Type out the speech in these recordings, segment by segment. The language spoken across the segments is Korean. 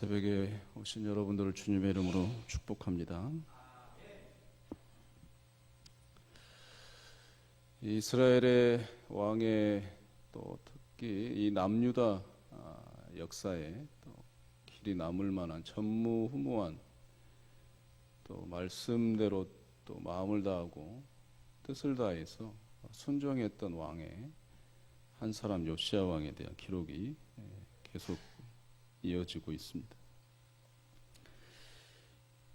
새벽에 오신 여러분들을 주님의 이름으로 축복합니다. 이스라엘의 왕의 또 특히 이 남유다 역사에 또 길이 남을 만한 전무후무한 또 말씀대로 또 마음을 다하고 뜻을 다해서 순종했던 왕의 한 사람 요시야 왕에 대한 기록이 계속 이어지고 있습니다.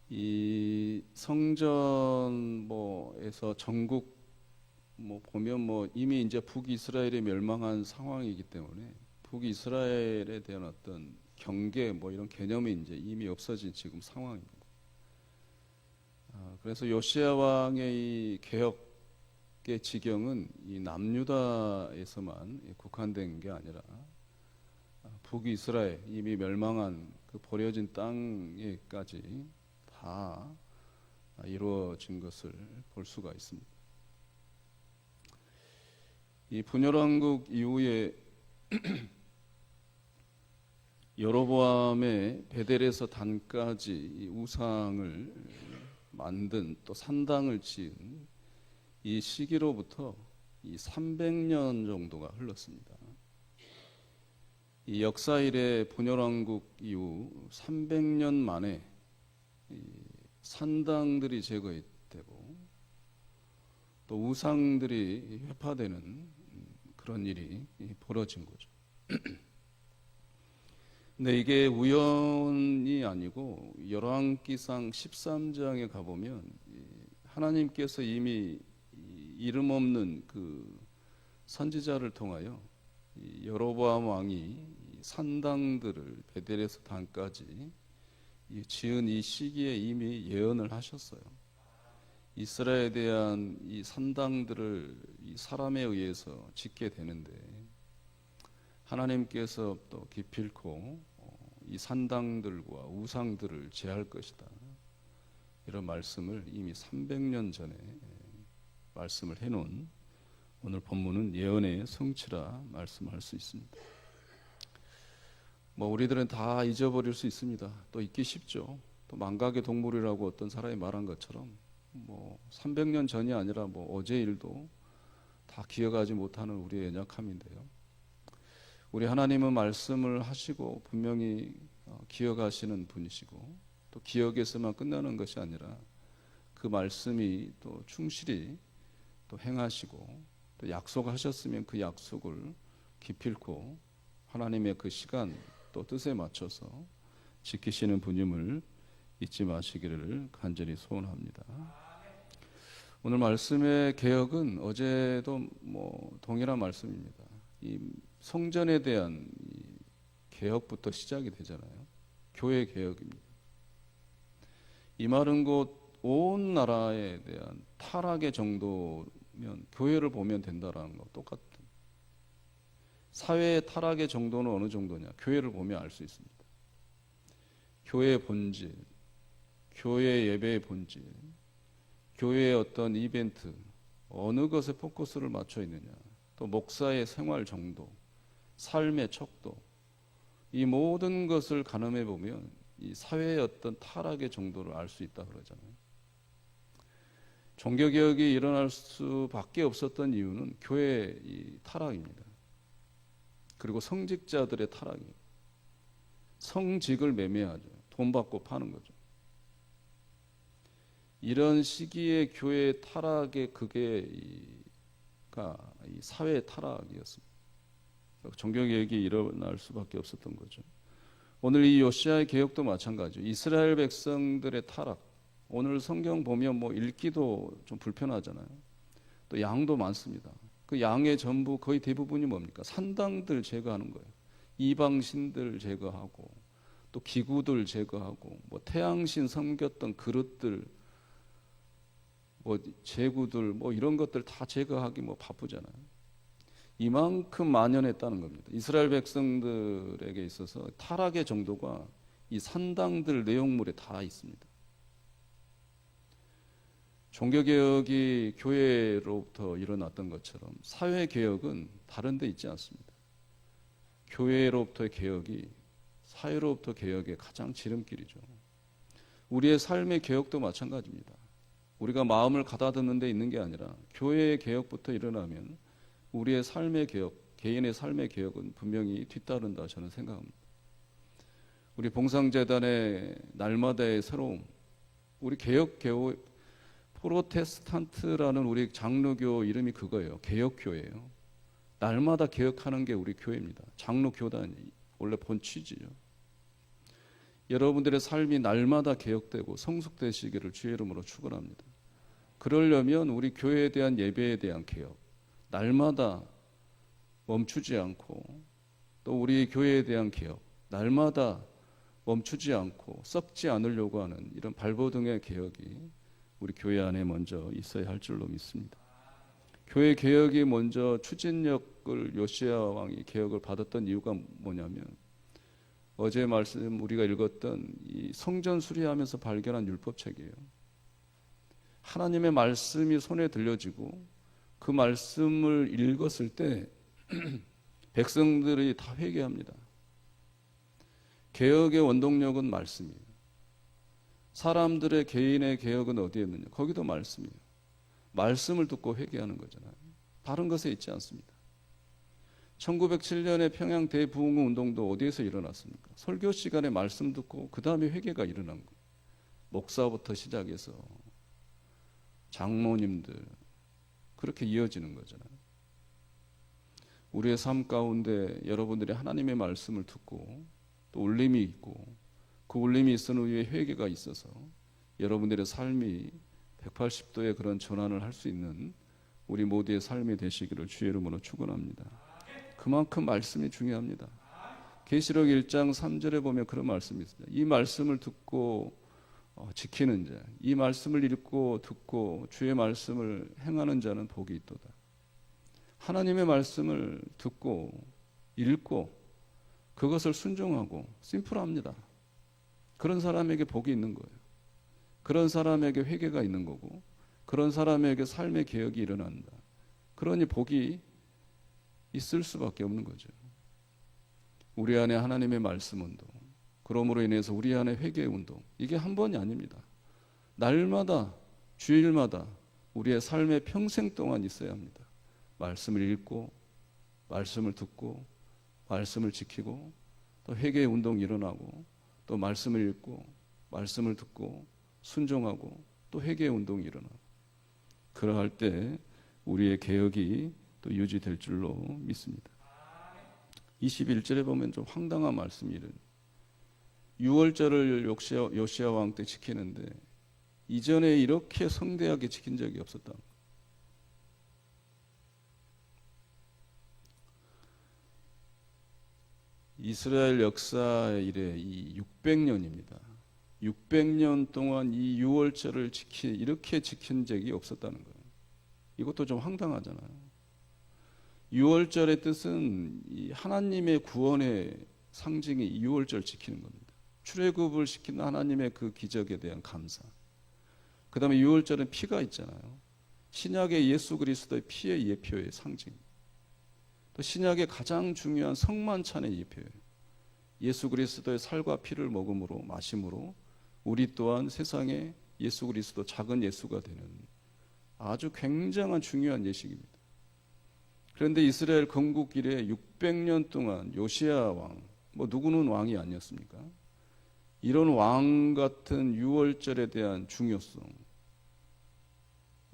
이 성전에서 전국 보면 이미 이제 북이스라엘이 멸망한 상황이기 때문에 북이스라엘에 대한 어떤 경계 이런 개념이 이제 이미 없어진 지금 상황입니다. 그래서 요시야 왕의 이 개혁의 지경은 이 남유다에서만 국한된 게 아니라 북이스라엘 이미 멸망한 그 버려진 땅에까지 다 이루어진 것을 볼 수가 있습니다. 이 분열왕국 이후에 여로보암의 베델에서 단까지 이 우상을 만든 또 산당을 지은 이 시기로부터 이 300년 정도가 흘렀습니다. 이 역사 이래 분열왕국 이후 300년 만에 이 산당들이 제거되고 또 우상들이 회파되는 그런 일이 벌어진 거죠. 근데 이게 우연이 아니고 열왕기상 13장에 가보면 하나님께서 이미 이름 없는 그 선지자를 통하여 여로보암 왕이 산당들을 베델에서 단까지 지은 이 시기에 이미 예언을 하셨어요. 이스라엘에 대한 이 산당들을 이 사람에 의해서 짓게 되는데 하나님께서 또 기필코 이 산당들과 우상들을 제할 것이다. 이런 말씀을 이미 300년 전에 말씀을 해놓은 오늘 본문은 예언의 성취라 말씀할 수 있습니다. 우리들은 다 잊어버릴 수 있습니다. 또 잊기 쉽죠. 또 망각의 동물이라고 어떤 사람이 말한 것처럼 300년 전이 아니라 어제 일도 다 기억하지 못하는 우리의 연약함인데요. 우리 하나님은 말씀을 하시고 분명히 기억하시는 분이시고 또 기억에서만 끝나는 것이 아니라 그 말씀이 또 충실히 또 행하시고 또 약속하셨으면 그 약속을 기필코 하나님의 그 시간 또 뜻에 맞춰서 지키시는 분임을 잊지 마시기를 간절히 소원합니다. 오늘 말씀의 개혁은 어제도 동일한 말씀입니다. 이 성전에 대한 개혁부터 시작이 되잖아요. 교회 개혁입니다. 이 말은 곧 온 나라에 대한 타락의 정도면 교회를 보면 된다라는 거 똑같은. 사회의 타락의 정도는 어느 정도냐? 교회를 보면 알 수 있습니다. 교회의 본질, 교회 예배의 본질, 교회의 어떤 이벤트, 어느 것에 포커스를 맞춰 있느냐, 또 목사의 생활 정도, 삶의 척도, 이 모든 것을 가늠해 보면 이 사회의 어떤 타락의 정도를 알 수 있다 그러잖아요. 종교개혁이 일어날 수밖에 없었던 이유는 교회의 이 타락입니다. 그리고 성직자들의 타락이에요. 성직을 매매하죠. 돈 받고 파는 거죠. 이런 시기에 교회의 타락의 그게 이 사회의 타락이었습니다. 종교개혁이 일어날 수밖에 없었던 거죠. 오늘 이 요시야의 개혁도 마찬가지죠. 이스라엘 백성들의 타락. 오늘 성경 보면 읽기도 좀 불편하잖아요. 또 양도 많습니다. 그 양의 전부 거의 대부분이 뭡니까? 산당들 제거하는 거예요. 이방신들 제거하고 또 기구들 제거하고 태양신 섬겼던 그릇들 제구들 이런 것들 다 제거하기 바쁘잖아요. 이만큼 만연했다는 겁니다. 이스라엘 백성들에게 있어서 타락의 정도가 이 산당들 내용물에 다 있습니다. 종교개혁이 교회로부터 일어났던 것처럼 사회개혁은 다른 데 있지 않습니다. 교회로부터의 개혁이 사회로부터 개혁의 가장 지름길이죠. 우리의 삶의 개혁도 마찬가지입니다. 우리가 마음을 가다듬는 데 있는 게 아니라 교회의 개혁부터 일어나면 우리의 삶의 개혁, 개인의 삶의 개혁은 분명히 뒤따른다 저는 생각합니다. 우리 봉상재단의 날마다의 새로움, 우리 개혁교회, 프로테스탄트라는 우리 장로교 이름이 그거예요. 개혁교회예요. 날마다 개혁하는 게 우리 교회입니다. 장로교단이 원래 본 취지죠. 여러분들의 삶이 날마다 개혁되고 성숙되시기를 주의 이름으로 축원합니다. 그러려면 우리 교회에 대한 예배에 대한 개혁, 날마다 멈추지 않고, 또 우리 교회에 대한 개혁, 날마다 멈추지 않고 썩지 않으려고 하는 이런 발버둥의 개혁이 우리 교회 안에 먼저 있어야 할 줄로 믿습니다. 교회 개혁이 먼저 추진력을 요시야 왕이 개혁을 받았던 이유가 뭐냐면, 어제 말씀 우리가 읽었던 이 성전 수리하면서 발견한 율법책이에요. 하나님의 말씀이 손에 들려지고 그 말씀을 읽었을 때 백성들이 다 회개합니다. 개혁의 원동력은 말씀이에요. 사람들의 개인의 개혁은 어디에 있느냐? 거기도 말씀이에요. 말씀을 듣고 회개하는 거잖아요. 다른 것에 있지 않습니다. 1907년에 평양 대부흥 운동도 어디에서 일어났습니까? 설교 시간에 말씀 듣고 그 다음에 회개가 일어난 거예요. 목사부터 시작해서 장로님들 그렇게 이어지는 거잖아요. 우리의 삶 가운데 여러분들이 하나님의 말씀을 듣고 또 울림이 있고 그 울림이 있은 후에 회개가 있어서 여러분들의 삶이 180도의 그런 전환을 할 수 있는 우리 모두의 삶이 되시기를 주의 이름으로 축원합니다. 그만큼 말씀이 중요합니다. 계시록 1장 3절에 보면 그런 말씀이 있습니다. 이 말씀을 듣고 지키는 자, 이 말씀을 읽고 듣고 주의 말씀을 행하는 자는 복이 있도다. 하나님의 말씀을 듣고 읽고 그것을 순종하고 심플합니다. 그런 사람에게 복이 있는 거예요. 그런 사람에게 회개가 있는 거고 그런 사람에게 삶의 개혁이 일어난다. 그러니 복이 있을 수밖에 없는 거죠. 우리 안에 하나님의 말씀 운동, 그러므로 인해서 우리 안에 회개 운동, 이게 한 번이 아닙니다. 날마다 주일마다 우리의 삶의 평생 동안 있어야 합니다. 말씀을 읽고 말씀을 듣고 말씀을 지키고 또 회개의 운동이 일어나고 또 말씀을 읽고 말씀을 듣고 순종하고 또 회개의 운동이 일어나고, 그러할 때 우리의 개혁이 또 유지될 줄로 믿습니다. 21절에 보면 좀 황당한 말씀이 이런 6월절을 요시야 왕 때 지키는데 이전에 이렇게 성대하게 지킨 적이 없었다. 이스라엘 역사 이래 이 600년입니다. 600년 동안 이 6월절을 이렇게 지킨 적이 없었다는 거예요. 이것도 좀 황당하잖아요. 6월절의 뜻은 이 하나님의 구원의 상징이 6월절 지키는 겁니다. 출애굽을 시킨 하나님의 그 기적에 대한 감사. 그 다음에 6월절은 피가 있잖아요. 신약의 예수 그리스도의 피의 예표의 상징. 또 신약의 가장 중요한 성만찬의 예표예요. 예수 그리스도의 살과 피를 먹음으로 마심으로 우리 또한 세상에 예수 그리스도 작은 예수가 되는 아주 굉장한 중요한 예식입니다. 그런데 이스라엘 건국 이래 600년 동안 요시야 왕, 뭐 누구는 왕이 아니었습니까? 이런 왕 같은 6월절에 대한 중요성을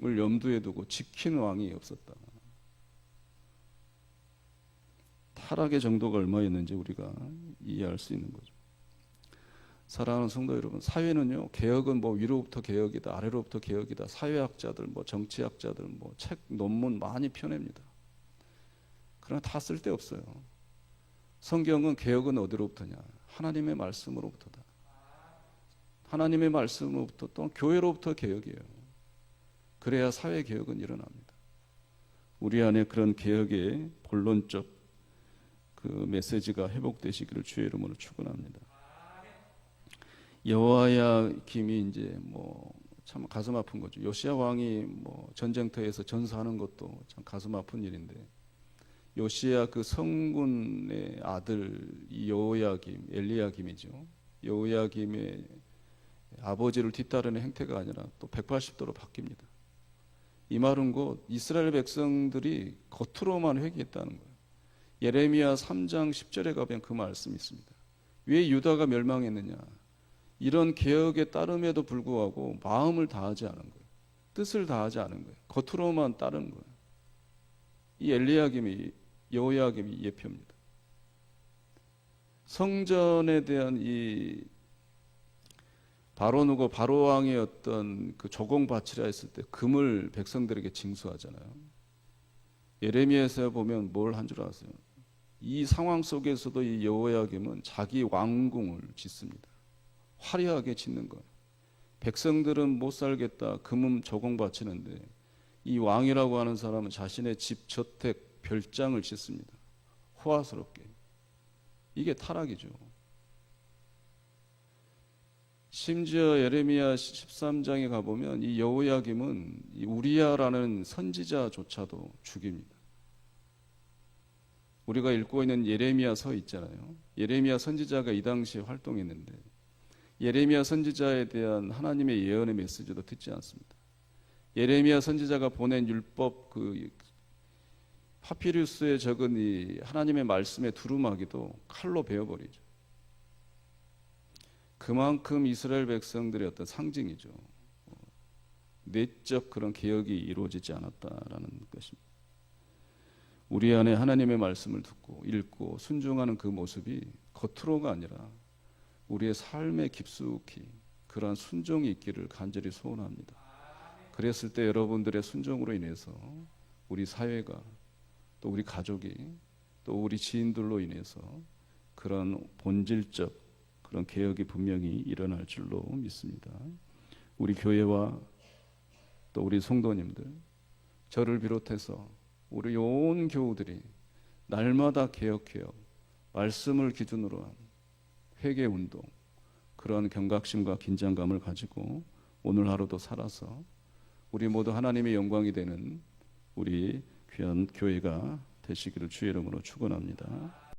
염두에 두고 지킨 왕이 없었다. 타락의 정도가 얼마였는지 우리가 이해할 수 있는 거죠. 사랑하는 성도 여러분, 사회는요, 개혁은 뭐 위로부터 개혁이다, 아래로부터 개혁이다, 사회학자들, 뭐 정치학자들, 뭐 책, 논문 많이 펴냅니다. 그러나 다 쓸데없어요. 성경은 개혁은 어디로부터냐? 하나님의 말씀으로부터다. 하나님의 말씀으로부터 또 교회로부터 개혁이에요. 그래야 사회 개혁은 일어납니다. 우리 안에 그런 개혁의 본론적 그 메시지가 회복되시기를 주의 이름으로 축원합니다. 여호야김이 이제 뭐 참 가슴 아픈 거죠. 요시야 왕이 뭐 전쟁터에서 전사하는 것도 참 가슴 아픈 일인데 요시야 그 성군의 아들 여호야김, 엘리야김이죠. 여호야김의 아버지를 뒤따르는 행태가 아니라 또 180도로 바뀝니다. 이 말은 곧 이스라엘 백성들이 겉으로만 회개했다는 거예요. 예레미야 3장 10절에 가면 그 말씀이 있습니다. 왜 유다가 멸망했느냐? 이런 개혁에 따름에도 불구하고 마음을 다하지 않은 거예요. 뜻을 다하지 않은 거예요. 겉으로만 따른 거예요. 이 엘리야김이 여호야김이 예표입니다. 성전에 대한 이 바로 누고 바로 왕의 어떤 그 조공바치라 했을 때 금을 백성들에게 징수하잖아요. 예레미야에서 보면 뭘 한 줄 아세요? 이 상황 속에서도 이 여호야김은 자기 왕궁을 짓습니다. 화려하게 짓는 거예요. 백성들은 못 살겠다 금은 조공바치는데 이 왕이라고 하는 사람은 자신의 집, 저택, 별장을 짓습니다. 호화스럽게. 이게 타락이죠. 심지어 예레미야 13장에 가보면 이 여호야김은 이 우리야라는 선지자조차도 죽입니다. 우리가 읽고 있는 예레미야서 있잖아요. 예레미야 선지자가 이 당시에 활동했는데 예레미야 선지자에 대한 하나님의 예언의 메시지도 듣지 않습니다. 예레미야 선지자가 보낸 율법 그 파피루스에 적은 이 하나님의 말씀의 두루마기도 칼로 베어버리죠. 그만큼 이스라엘 백성들의 어떤 상징이죠. 내적 그런 개혁이 이루어지지 않았다라는 것입니다. 우리 안에 하나님의 말씀을 듣고 읽고 순종하는 그 모습이 겉으로가 아니라 우리의 삶에 깊숙이 그러한 순종이 있기를 간절히 소원합니다. 그랬을 때 여러분들의 순종으로 인해서 우리 사회가 또 우리 가족이 또 우리 지인들로 인해서 그런 본질적 그런 개혁이 분명히 일어날 줄로 믿습니다. 우리 교회와 또 우리 성도님들, 저를 비롯해서 우리 온 교우들이 날마다 개혁해요. 말씀을 기준으로 한 회개 운동, 그런 경각심과 긴장감을 가지고 오늘 하루도 살아서 우리 모두 하나님의 영광이 되는 우리 귀한 교회가 되시기를 주의 이름으로 축원합니다.